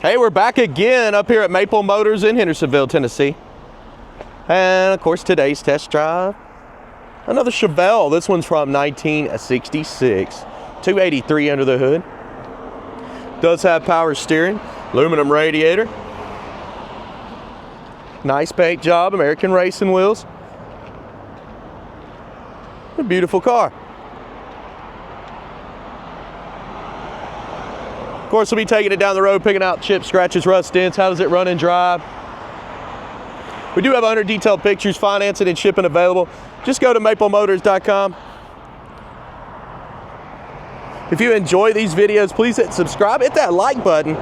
Hey, we're back again up here at Maple Motors in Hendersonville, Tennessee. And of course, today's test drive, another Chevelle. This one's from 1966. 283 under the hood. Does have power steering, aluminum radiator. Nice paint job, American racing wheels. A beautiful car. Of course, we'll be taking it down the road, picking out chips, scratches, rust, dents. How does it run and drive? We do have under detailed pictures, financing and shipping available. Just go to maplemotors.com. If you enjoy these videos, please hit subscribe, hit that like button.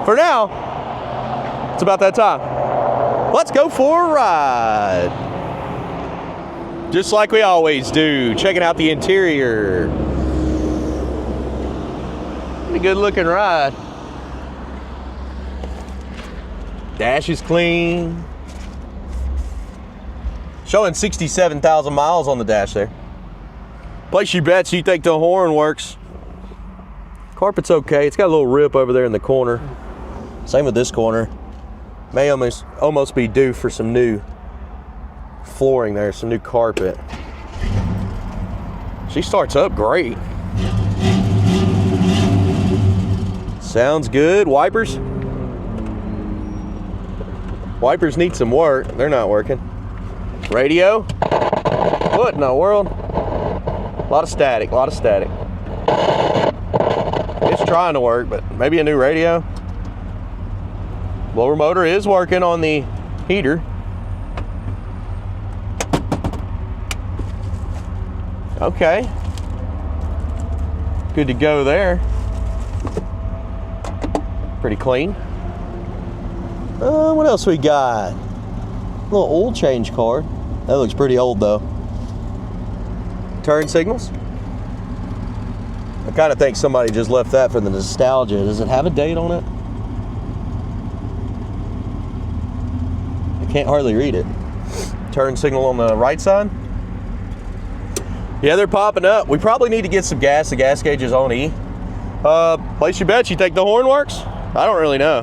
For now, it's about that time. Let's go for a ride. Just like we always do, checking out the interior. Pretty good looking ride. Dash is clean. Showing 67,000 miles on the dash there. Place your bets you think the horn works. Carpet's okay. It's got a little rip over there in the corner. Same with this corner. May almost be due for some new flooring there, some new carpet. She starts up great. Sounds good. Wipers. Wipers need some work. They're not working. Radio. What in the world? A lot of static, a lot of static. It's trying to work, but maybe a new radio. Blower motor is working on the heater. Okay. Good to go there. Pretty clean. What else we got? A little oil change card. That looks pretty old though. Turn signals. I kind of think somebody just left that for the nostalgia. Does it have a date on it? I can't hardly read it. Turn signal on the right side. Yeah, they're popping up. We probably need to get some gas. The gas gauge is on E. Place your bets. You think the horn works? I don't really know.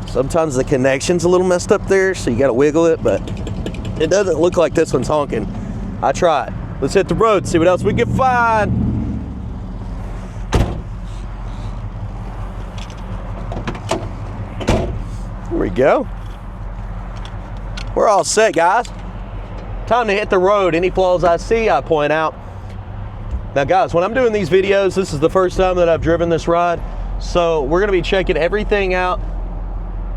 Sometimes the connection's a little messed up there, so you gotta wiggle it, but it doesn't look like this one's honking. I tried. Let's hit the road, see what else we can find. There we go. We're all set, guys. Time to hit the road. Any flaws I see, I point out. Now, guys, when I'm doing these videos, this is the first time that I've driven this ride, so we're gonna be checking everything out,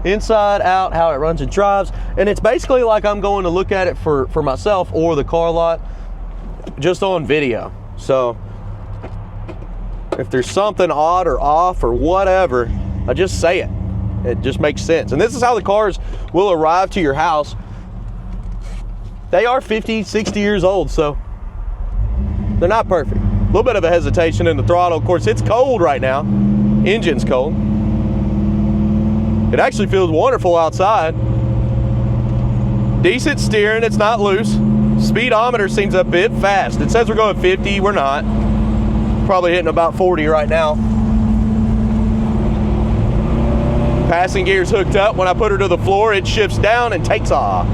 inside, out, how it runs and drives, and it's basically like I'm going to look at it for myself or the car lot, just on video. So if there's something odd or off or whatever, I just say it. It just makes sense. And this is how the cars will arrive to your house. They are 50, 60 years old, so they're not perfect. A little bit of a hesitation in the throttle. Of course, it's cold right now. Engine's cold. It actually feels wonderful outside. Decent steering, it's not loose. Speedometer seems a bit fast. It says we're going 50, we're not. Probably hitting about 40 right now. Passing gear's hooked up. When I put her to the floor, it shifts down and takes off.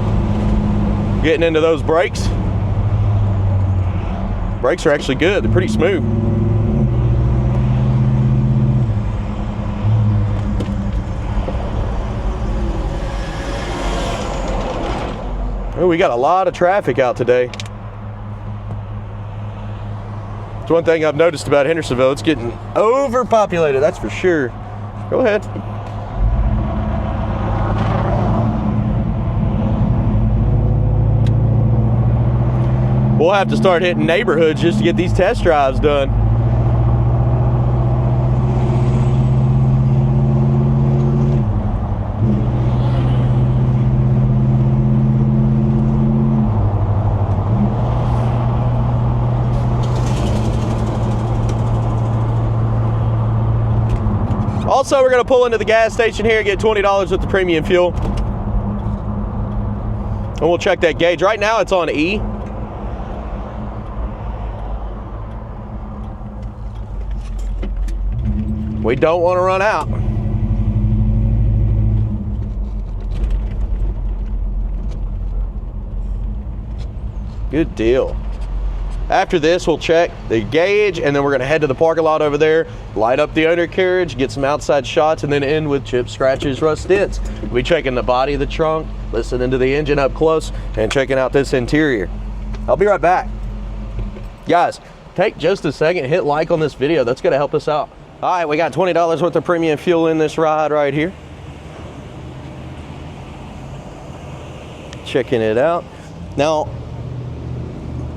Getting into those brakes. Brakes are actually good, they're pretty smooth. Oh, we got a lot of traffic out today. It's one thing I've noticed about Hendersonville, it's getting overpopulated, that's for sure. Go ahead. We'll have to start hitting neighborhoods just to get these test drives done. Also, we're going to pull into the gas station here and get $20 with the premium fuel. And we'll check that gauge. Right now it's on E. We don't want to run out. Good deal. After this, we'll check the gauge, and then we're gonna head to the parking lot over there, light up the undercarriage, get some outside shots, and then end with chips, scratches, rust dents. We'll be checking the body of the trunk, listening to the engine up close, and checking out this interior. I'll be right back. Guys, take just a second, hit like on this video. That's gonna help us out. All right, we got $20 worth of premium fuel in this ride right here. Checking it out. Now,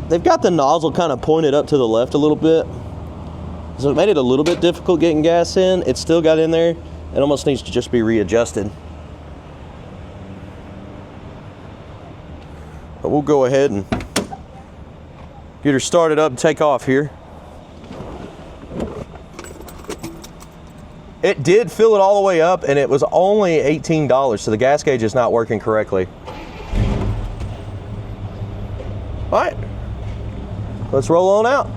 they've got the nozzle kind of pointed up to the left a little bit, so it made it a little bit difficult getting gas in. It still got in there. It almost needs to just be readjusted. But we'll go ahead and get her started up and take off here. It did fill it all the way up, and it was only $18, so the gas gauge is not working correctly. All right. Let's roll on out.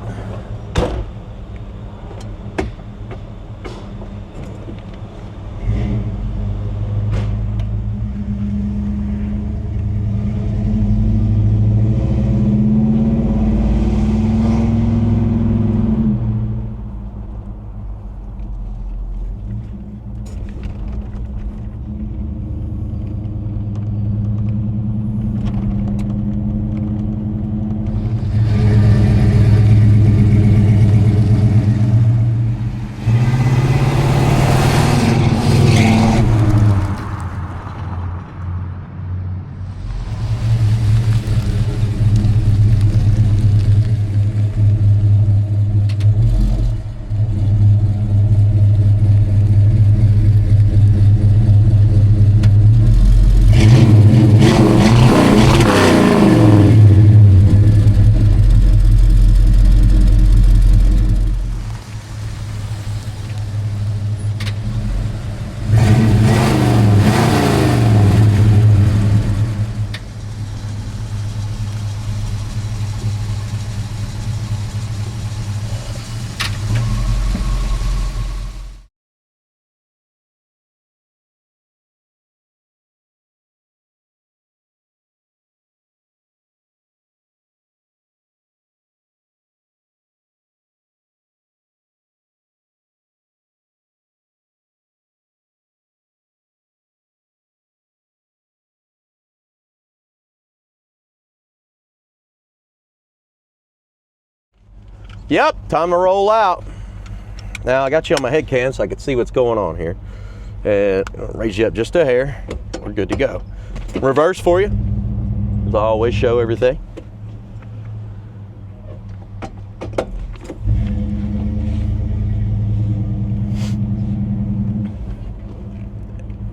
Yep, time to roll out. Now I got you on my head cam so I can see what's going on here. And I'll raise you up just a hair. We're good to go. Reverse for you, as I always show everything.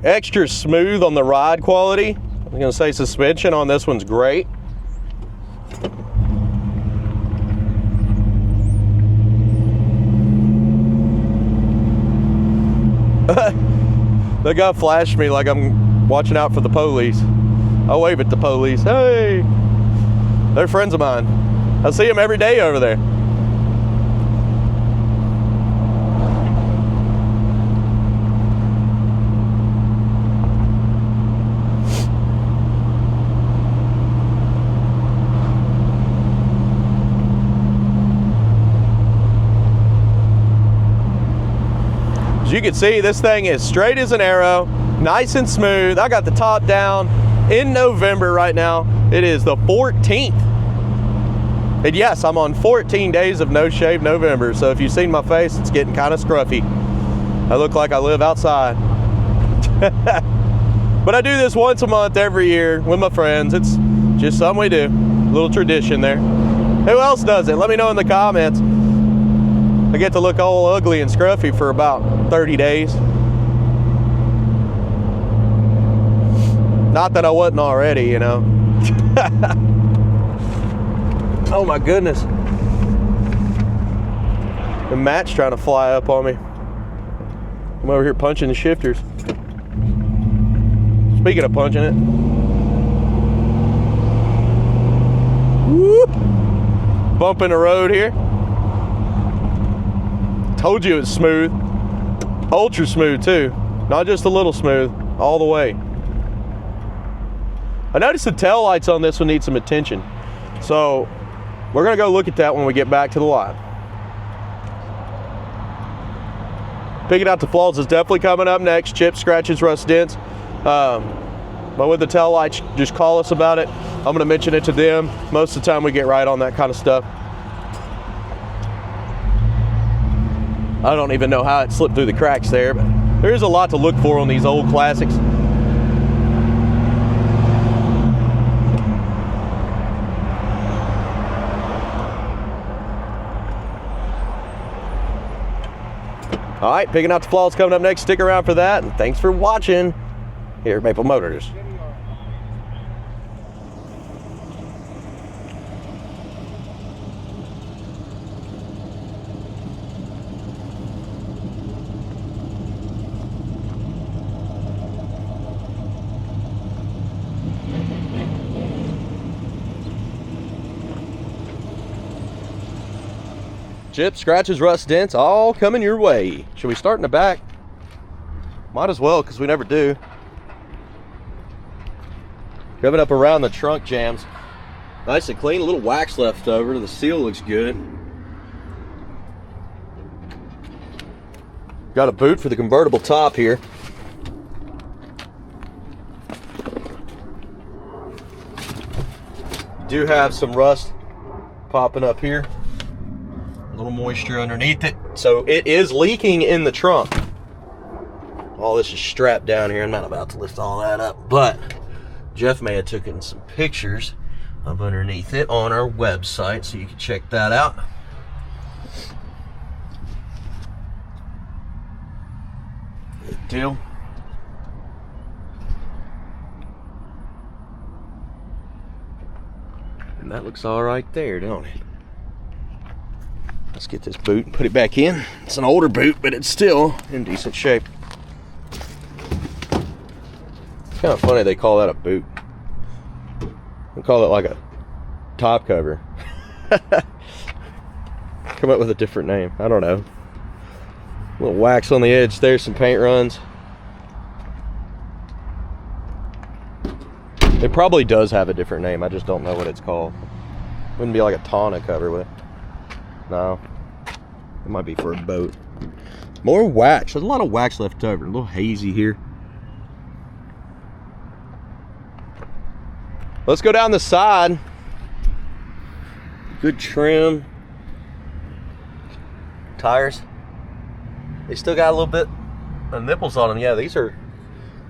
Extra smooth on the ride quality. I'm gonna say suspension on this one's great. The guy flashed me like I'm watching out for the police. I wave at the police. Hey, they're friends of mine. I see them every day over there. You can see this thing is straight as an arrow, nice and smooth. I got the top down in November right now. It is the 14th. And yes, I'm on 14 days of no shave November. So if you've seen my face, it's getting kind of scruffy. I look like I live outside. But I do this once a month every year with my friends. It's just something we do, a little tradition there. Who else does it? Let me know in the comments. I get to look all ugly and scruffy for about 30 days. Not that I wasn't already, you know. Oh my goodness. The mat's trying to fly up on me. I'm over here punching the shifters. Speaking of punching it. Whoop. Bumping the road here. Told you it was smooth. Ultra smooth too. Not just a little smooth, all the way. I noticed the tail lights on this one need some attention. So we're gonna go look at that when we get back to the lot. Picking out the flaws is definitely coming up next. Chips, scratches, rust, dents. But with the tail lights, just call us about it. I'm gonna mention it to them. Most of the time we get right on that kind of stuff. I don't even know how it slipped through the cracks there, but there is a lot to look for on these old classics. All right, picking out the flaws coming up next. Stick around for that, and thanks for watching here at Maple Motors. Chips, scratches, rust, dents, all coming your way. Should we start in the back? Might as well, because we never do. Coming up around the trunk jams. Nice and clean, a little wax left over. The seal looks good. Got a boot for the convertible top here. You do have some rust popping up here. A little moisture underneath it. So it is leaking in the trunk. All this is strapped down here. I'm not about to lift all that up, but Jeff may have taken some pictures of underneath it on our website, so you can check that out. Good deal. And that looks all right there, don't it? Let's get this boot and put it back in. It's an older boot, but it's still in decent shape. It's kind of funny they call that a boot. They call it like a top cover. Come up with a different name. I don't know. A little wax on the edge there, some paint runs. It probably does have a different name. I just don't know what it's called. Wouldn't be like a tonneau cover with it. No, it might be for a boat. More wax. There's a lot of wax left over. A little hazy here. Let's go down the side. Good trim. Tires. They still got a little bit of nipples on them. Yeah, these are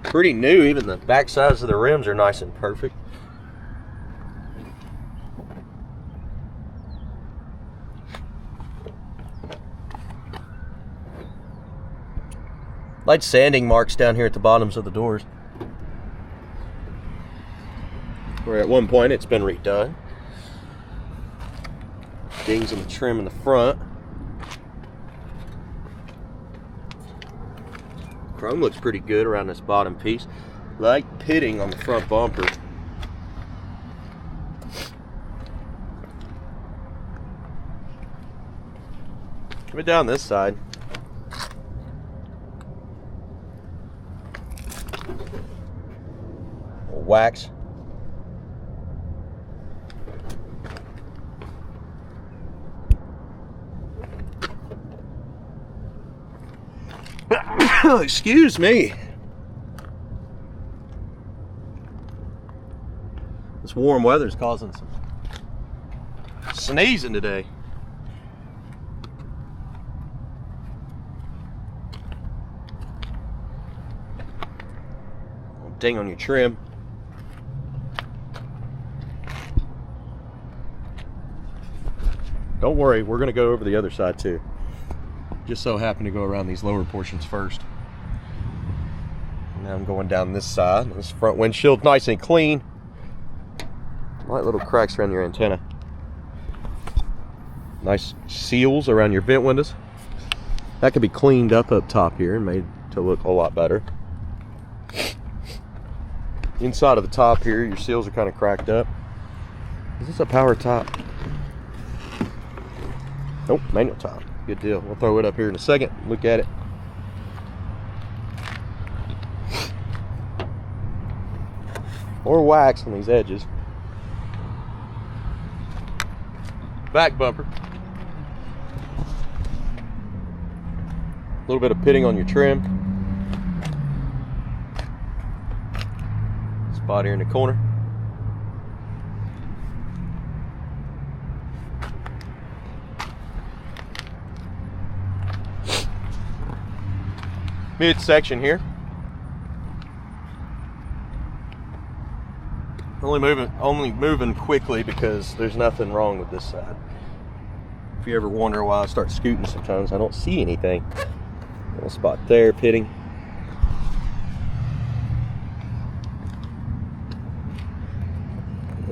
pretty new. Even the back sides of the rims are nice and perfect. Light sanding marks down here at the bottoms of the doors. Where at one point it's been redone. Dings in the trim in the front. Chrome looks pretty good around this bottom piece. Light pitting on the front bumper. Coming down this side. Wax. Excuse me. This warm weather's causing some sneezing today. Ding on your trim. Don't worry, we're going to go over the other side too. Just so happen to go around these lower portions first. Now I'm going down this side. This front windshield nice and clean. Light little cracks around your antenna. Nice seals around your vent windows. That could be cleaned up top here and made to look a lot better. Inside of the top here, your seals are kind of cracked up. Is this a power top? Nope, manual top. Good deal. We'll throw it up here in a second. Look at it. or wax on these edges. Back bumper. A little bit of pitting on your trim. Spot here in the corner. Midsection here. Only moving quickly because there's nothing wrong with this side. If you ever wonder why I start scooting sometimes, I don't see anything. Little spot there, pitting.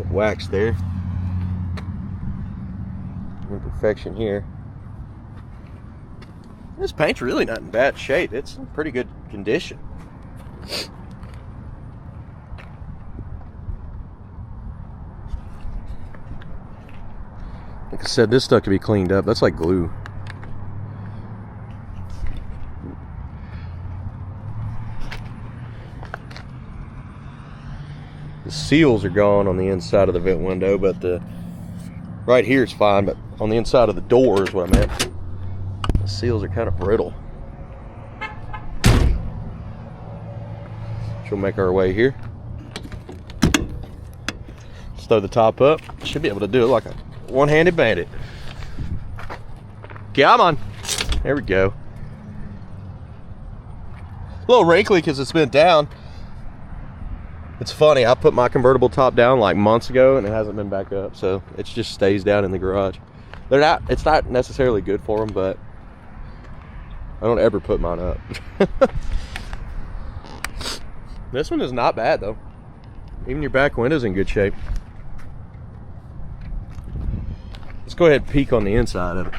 Wax there. Imperfection here. This paint's really not in bad shape. It's in pretty good condition. Like I said, this stuff could be cleaned up. That's like glue. The seals are gone on the inside of the vent window, but the right here is fine, but on the inside of the door is what I meant. The seals are kind of brittle. She'll make our way here. Let's throw the top up. Should be able to do it like a one-handed bandit. Come on. There we go. A little wrinkly because it's been down. It's funny, I put my convertible top down like months ago and it hasn't been back up, so it just stays down in the garage. It's not necessarily good for them, but I don't ever put mine up. This one is not bad though. Even your back window's in good shape. Let's go ahead and peek on the inside of it.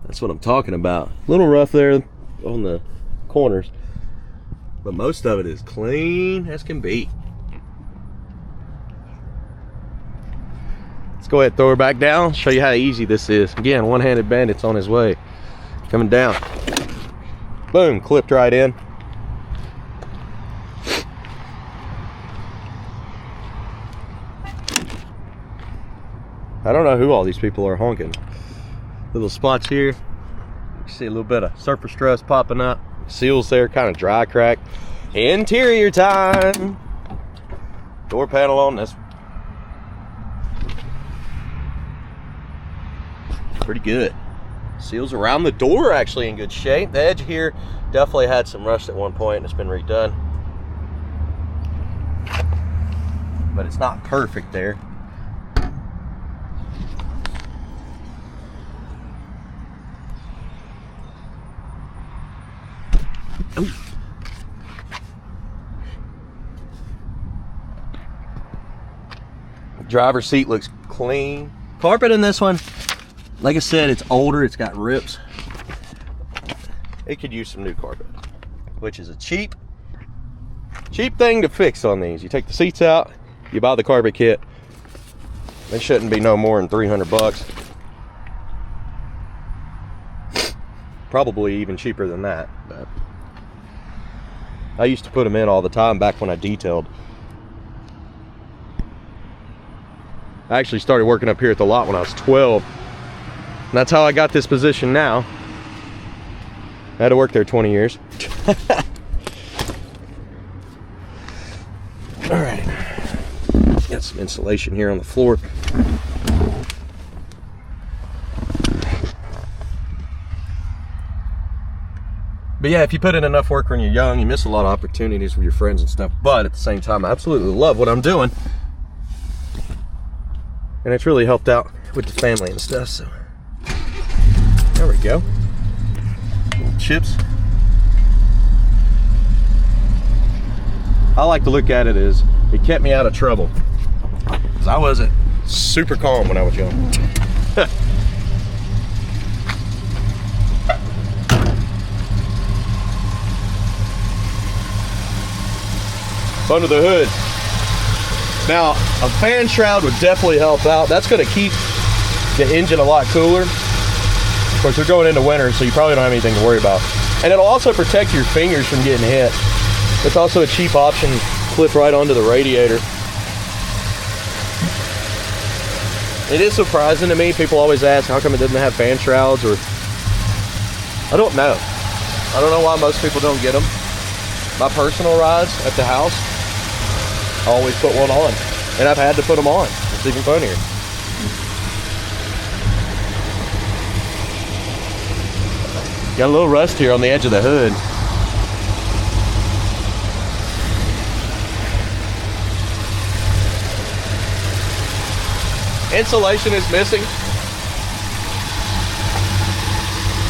That's what I'm talking about. A little rough there on the corners, but most of it is clean as can be. Let's go ahead and throw her back down, show you how easy this is. Again, one-handed bandit's on his way. Coming down. Boom, clipped right in. I don't know who all these people are honking. Little spots here. You see a little bit of surface stress popping up. Seals there, kind of dry crack. Interior time. Door panel on this. Pretty good. Seals around the door actually in good shape. The edge here definitely had some rust at one point and it's been redone. But it's not perfect there. Ooh. Driver's seat looks clean. Carpet in this one, like I said, it's older, it's got rips. It could use some new carpet, which is a cheap thing to fix on these. You take the seats out, you buy the carpet kit. They shouldn't be no more than 300 bucks. Probably even cheaper than that, but I used to put them in all the time back when I detailed. I actually started working up here at the lot when I was 12. And that's how I got this position now. I had to work there 20 years. All right. Got some insulation here on the floor. But yeah, if you put in enough work when you're young, you miss a lot of opportunities with your friends and stuff. But at the same time, I absolutely love what I'm doing. And it's really helped out with the family and stuff, so. There we go. Little chips. I like to look at it as it kept me out of trouble. Because I wasn't super calm when I was young. Under the hood. Now, a fan shroud would definitely help out. That's going to keep the engine a lot cooler. Of course, we're going into winter, so you probably don't have anything to worry about. And it'll also protect your fingers from getting hit. It's also a cheap option, clip right onto the radiator. It is surprising to me. People always ask, how come it doesn't have fan shrouds? Or I don't know. I don't know why most people don't get them. My personal rides at the house, I always put one on. And I've had to put them on. It's even funnier. Got a little rust here on the edge of the hood. Insulation is missing.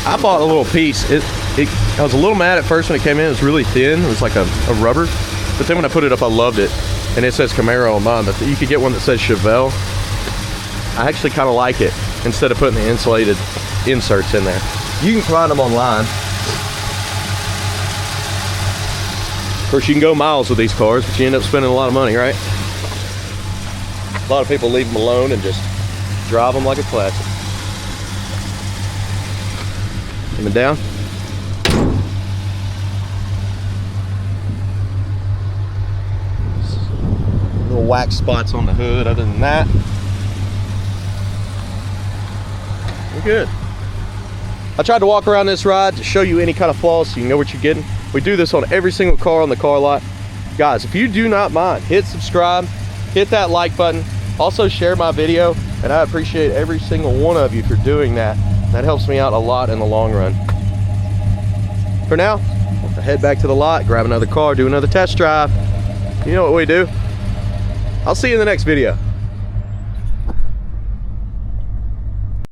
I bought a little piece. I was a little mad at first when it came in. It was really thin. It was like a rubber. But then when I put it up, I loved it. And it says Camaro on mine, but you could get one that says Chevelle. I actually kind of like it instead of putting the insulated inserts in there. You can find them online. Of course, you can go miles with these cars, but you end up spending a lot of money, right? A lot of people leave them alone and just drive them like a classic. Coming down. Little wax spots on the hood. Other than that, we're good. I tried to walk around this ride to show you any kind of flaws so you know what you're getting. We do this on every single car on the car lot. Guys, if you do not mind, hit subscribe, hit that like button, also share my video, and I appreciate every single one of you for doing that. That helps me out a lot in the long run. For now, I'll head back to the lot, grab another car, do another test drive. You know what we do. I'll see you in the next video.